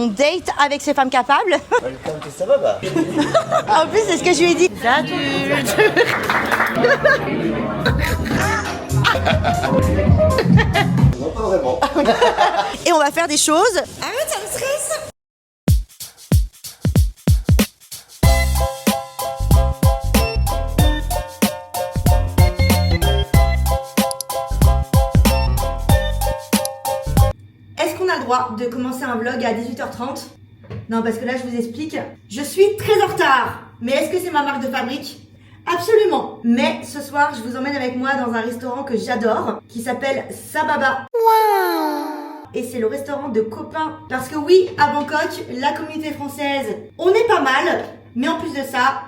On date avec ces femmes capables. Welcome to Sababa. En plus, c'est ce que je lui ai dit. Adultes. Non, pas vraiment. Et on va faire des choses. Arrête, ça me stresse. Est-ce qu'on a le droit de commencer un vlog à 18h30? Non, parce que là, je vous explique. Je suis très en retard. Mais est-ce que c'est ma marque de fabrique? Absolument. Mais ce soir, je vous emmène avec moi dans un restaurant que j'adore, qui s'appelle Sababa. Et c'est le restaurant de copains. Parce que oui, à Bangkok, la communauté française, on est pas mal. Mais en plus de ça,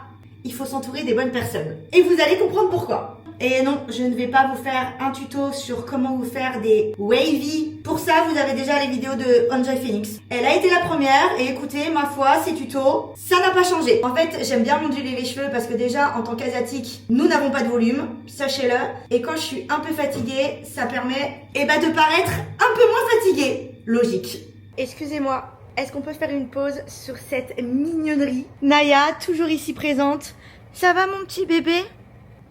il faut s'entourer des bonnes personnes. Et vous allez comprendre pourquoi. Et non, je ne vais pas vous faire un tuto sur comment vous faire des wavy. Pour ça, vous avez déjà les vidéos de Enjoy Phoenix. Elle a été la première et écoutez, ma foi, ces tutos, ça n'a pas changé. En fait, j'aime bien m'onduler les cheveux parce que déjà, en tant qu'asiatique, nous n'avons pas de volume, sachez-le. Et quand je suis un peu fatiguée, ça permet de paraître un peu moins fatiguée. Logique. Excusez-moi, est-ce qu'on peut faire une pause sur cette mignonnerie? Naya, toujours ici présente. Ça va mon petit bébé?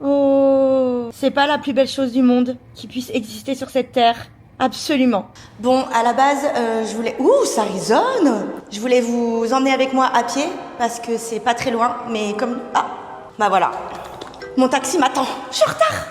Oh, c'est pas la plus belle chose du monde qui puisse exister sur cette terre. Absolument. Bon, à la base, je voulais... Ouh, ça résonne! Je voulais vous emmener avec moi à pied parce que c'est pas très loin, mais comme... Ah, bah voilà. Mon taxi m'attend. Je suis en retard!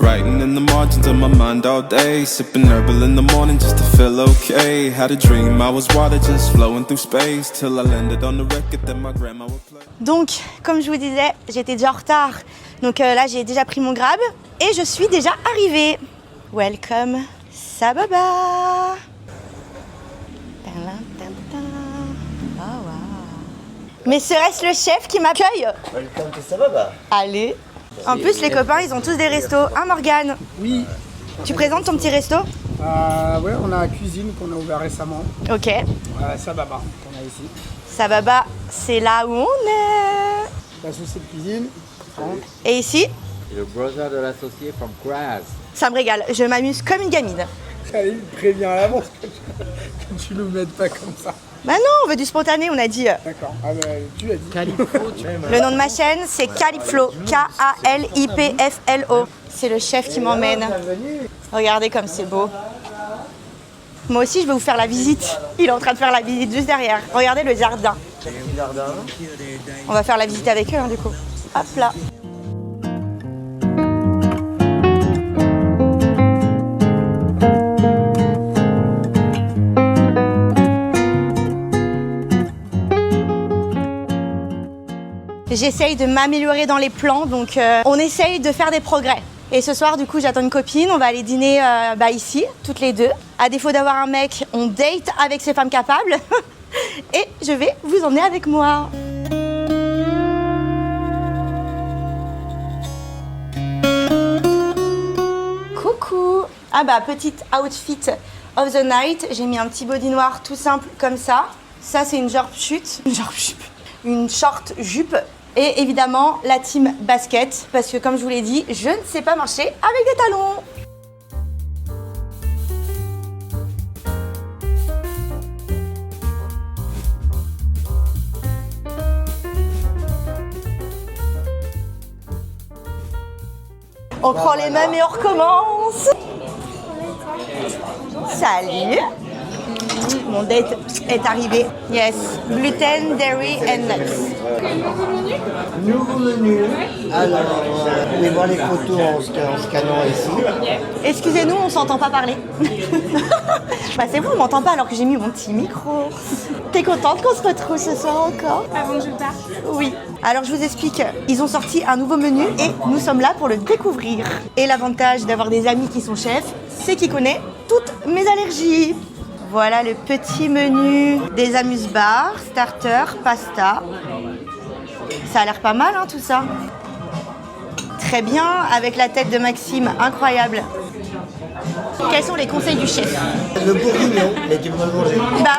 Writing in the margins of my mind all day, sipping herbal in the morning just to feel okay. Had a dream, I was water just flowing through space till I landed on the record that my grandma would play. Donc, comme je vous disais, j'étais déjà en retard. Donc là, j'ai déjà pris mon grab et je suis déjà arrivée. Welcome, Sababa. Oh, wow. Mais serait-ce le chef qui m'accueille? Welcome to Sababa. Allez. En plus, les copains, ils ont tous des restos. Hein, Morgane? Oui. Tu présentes ton petit resto? Ouais, on a la cuisine qu'on a ouvert récemment. Ok. Sababa, qu'on a ici. Sababa, c'est là où on est. La société de cuisine. Et ici? Le brother de l'associé from Kraz. Ça me régale. Je m'amuse comme une gamine. Allez, préviens à l'avance que tu nous mettes pas comme ça. Bah non, on veut du spontané, on a dit. D'accord. Ah bah, tu l'as dit. Le nom de ma chaîne, c'est Calipflo. Kalipflo. C'est le chef qui m'emmène. Regardez comme c'est beau. Moi aussi, je vais vous faire la visite. Il est en train de faire la visite juste derrière. Regardez le jardin. On va faire la visite avec eux, hein, du coup. Hop là. J'essaye de m'améliorer dans les plans, donc on essaye de faire des progrès. Et ce soir, du coup, j'attends une copine, on va aller dîner ici, toutes les deux. À défaut d'avoir un mec, on date avec ces femmes capables. Et je vais vous emmener avec moi. Coucou! Ah bah, petite outfit of the night. J'ai mis un petit body noir tout simple comme ça. Ça, c'est une une short jupe. Et évidemment, la team basket, parce que comme je vous l'ai dit, je ne sais pas marcher avec des talons. On prend les mêmes et on recommence. Salut. Mon date est arrivé. Yes. Gluten, dairy and nuts. Nouveau menu. Alors, vous pouvez voir les photos en scannant ici. Excusez-nous, on s'entend pas parler. Bah c'est vous, on m'entend pas alors que j'ai mis mon petit micro. T'es contente qu'on se retrouve ce soir encore? Avant que je parte? Oui. Alors je vous explique, ils ont sorti un nouveau menu et nous sommes là pour le découvrir. Et l'avantage d'avoir des amis qui sont chefs, c'est qu'ils connaissent toutes mes allergies. Voilà le petit menu des amuse-bars, starter, pasta. Ça a l'air pas mal, hein, tout ça. Très bien, avec la tête de Maxime, incroyable. Quels sont les conseils du chef? Le bourguignon, mais tu peux le manger. Bah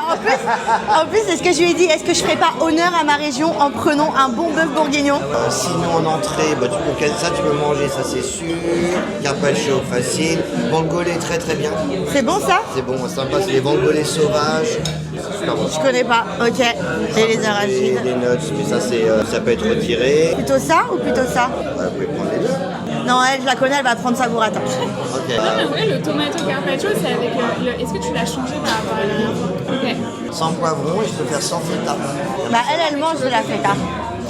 en plus c'est ce que je lui ai dit. Est-ce que je ferais pas honneur à ma région en prenant un bon bœuf bourguignon? Sinon en entrée, bah, tu peux manger, ça c'est sûr. Carpaccio facile. Vongole très très bien. C'est bon ça? C'est bon, sympa, c'est les vongole sauvages. C'est super bon. Je connais pas. Ok. Et les arachides. Les nuts, mais ça peut être retiré. Plutôt ça ou plutôt ça? Voilà, vous pouvez prendre les deux. Non, elle, je la connais, elle va prendre sa burrata. Ok. Non mais ouais, le tomato carpaccio, c'est avec Est-ce que tu l'as changé par rapport à la dernière fois? Ok. Sans poivron et je peux faire sans feta. Bah elle mange de la feta.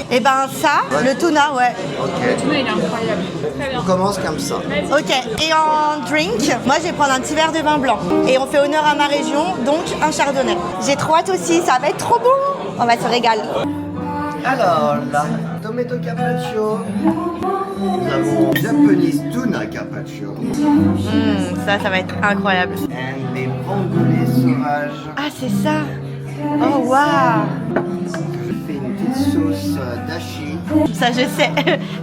Et ben ça, le tuna, ouais. Ok. Le tuna, il est incroyable. Très bien. On commence comme ça. Ok. Et en drink, moi je vais prendre un petit verre de vin blanc. Et on fait honneur à ma région, donc un chardonnay. J'ai trop hâte aussi, ça va être trop bon. On va se régaler. Alors là, tomato carpaccio. Nous avons Japanese tuna carpaccio. Ça va être incroyable. Et les vongole sauvages. Ah c'est ça. Oh waouh. Je fais une petite sauce dashi. Ça je sais.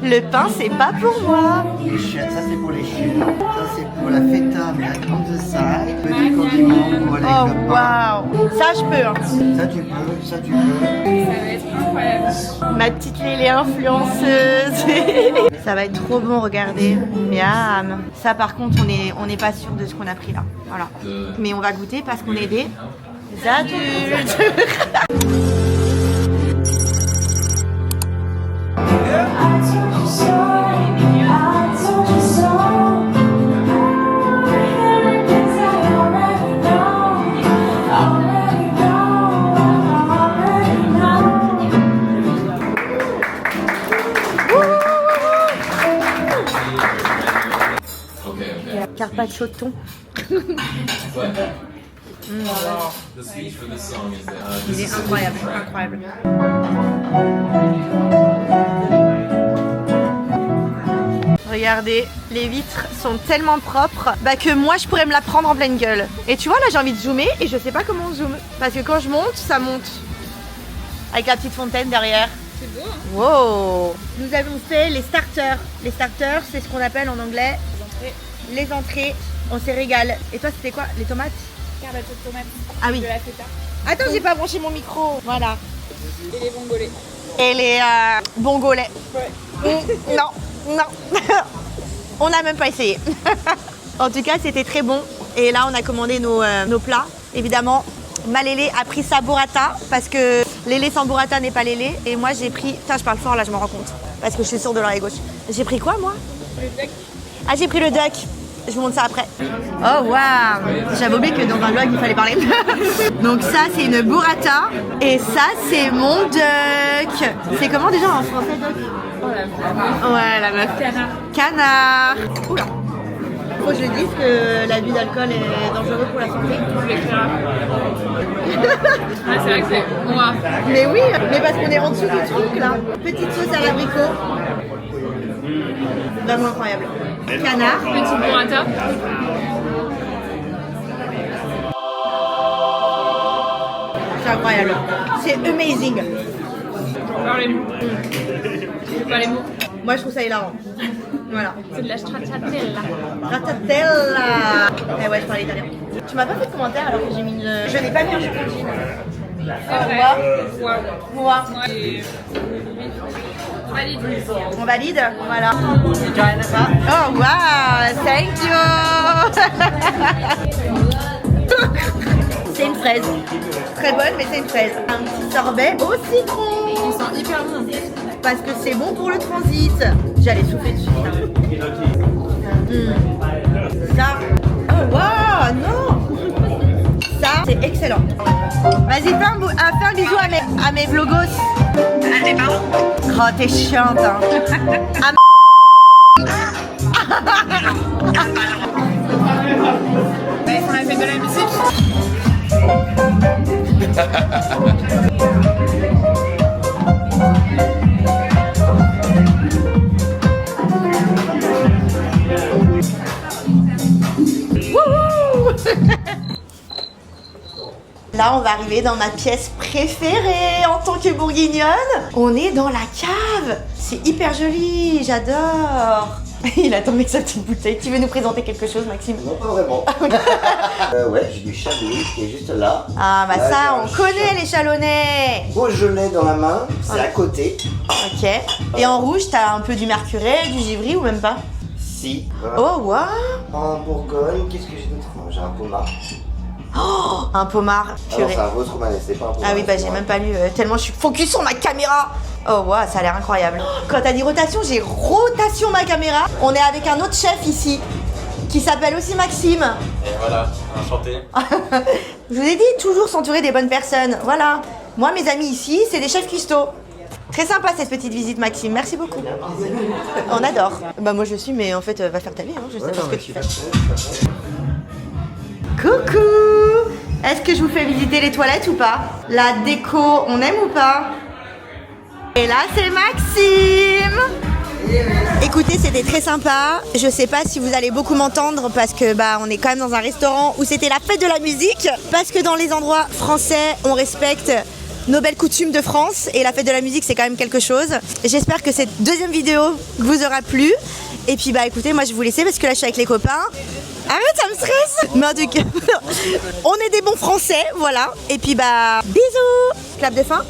Le pain c'est pas pour moi. Les chèvres, ça c'est pour les chèvres. Ça c'est pour la feta, mais on the side. Petit condiment pour les Oh copains. waouh. Ça je peux. Hein. Ça tu peux, ça tu peux. Ça va être incroyable. Ma petite Lélé influenceuse. Ça va être trop bon, regardez. Miam. Ça par contre, on n'est pas sûr de ce qu'on a pris là. Voilà. Mais on va goûter parce qu'on est des adultes. Carpaccio de thon. Il est incroyable, incroyable. Regardez, les vitres sont tellement propres que moi je pourrais me la prendre en pleine gueule. Et tu vois là j'ai envie de zoomer et je sais pas comment on zoome. Parce que quand je monte, ça monte. Avec la petite fontaine derrière. C'est beau, hein? Wow. Nous avons fait les starters. Les starters, c'est ce qu'on appelle en anglais les entrées. On s'est régalé. Et toi, c'était quoi? Les tomates? Carpaccio de tomate. Ah oui. De la feta. Attends, j'ai pas branché mon micro. Voilà. Et les vongole. Et les bongolais. Ouais. Non. On n'a même pas essayé. En tout cas, c'était très bon. Et là, on a commandé nos plats. Évidemment, ma Lélé a pris sa burrata parce que Lélé sans burrata n'est pas Lélé. Et moi, j'ai pris... Putain, je parle fort là, je me rends compte. Parce que je suis sourde de l'oreille gauche. J'ai pris quoi, moi? Le duck. Ah, j'ai pris le duck. Je vous montre ça après. Oh waouh. J'avais oublié que dans un vlog, il fallait parler. Donc ça, c'est une burrata. Et ça, c'est mon duck. C'est comment déjà en français, duck? Ouais, la meuf. Canard. Canard. Oula. Faut que je dise que l'abus d'alcool est dangereux pour la santé. Je l'écrirai. Ah, c'est vrai que c'est noir. Mais oui, mais parce qu'on est en dessous du truc là. Petite sauce à l'abricot. Vraiment incroyable. Canard. Petite burrata. C'est incroyable. C'est amazing. Alors les mots. Pas les mots. Moi je trouve ça hilarant. Voilà. C'est de la stracciatella. Ratatella. Eh ouais, je parle italien. Tu m'as pas fait de commentaire alors que j'ai mis une... Je n'ai pas mis un chocolatine. Ouais. Moi. Et... Valide. On valide. Voilà. Oh wow, thank you. C'est une fraise. Très bonne, mais c'est une fraise. Un petit sorbet au citron. Ils sont hyper bons. Parce que c'est bon pour le transit. J'allais souffler dessus. Ça. Oh wow, non. Ça, c'est excellent. Vas-y, fais un bisou à mes vlogos. Allez, pardon. Oh, t'es chiante, hein. On a fait de la musique. Là, on va arriver dans ma pièce préférée en tant que bourguignonne. On est dans la cave. C'est hyper joli, j'adore. Il attend avec sa petite bouteille. Tu veux nous présenter quelque chose, Maxime? Non, pas vraiment. Ouais, j'ai du chablis qui est juste là. Ah bah Là, ça, j'ai on un connaît les Chalonnais. Beaujolais dans la main, c'est à côté. Ok. Et en rouge, t'as un peu du mercuré, du givry ou même pas? Si. Voilà. Oh, waouh. En Bourgogne, qu'est-ce que j'ai d'autre? J'ai un pommard. Oh, un pommard. Ah non, Purée. c'est un rose romanais, c'est pas un pommard. Ah oui, bah j'ai même pas lu, tellement je suis focus sur ma caméra. Oh waouh, ça a l'air incroyable. Quand t'as dit rotation, j'ai rotation ma caméra. On est avec un autre chef ici, qui s'appelle aussi Maxime. Et voilà, enchanté. Je vous ai dit, toujours s'entourer des bonnes personnes. Voilà. Moi, mes amis ici, c'est des chefs cuistots. Très sympa cette petite visite, Maxime. Merci beaucoup. On adore. Bah moi je suis, mais en fait, va faire ta vie, hein. Je sais pas ce que tu fais. Coucou! Est-ce que je vous fais visiter les toilettes ou pas? La déco, on aime ou pas? Et là, c'est Maxime! Écoutez, c'était très sympa. Je sais pas si vous allez beaucoup m'entendre parce que bah on est quand même dans un restaurant où c'était la fête de la musique. Parce que dans les endroits français, on respecte nos belles coutumes de France et la fête de la musique c'est quand même quelque chose. J'espère que cette deuxième vidéo vous aura plu. Et puis bah écoutez, moi je vais vous laisser parce que là je suis avec les copains. Arrête, ça me stresse. Mais en tout cas, on est des bons Français, voilà. Et puis bah bisous. Clap de fin.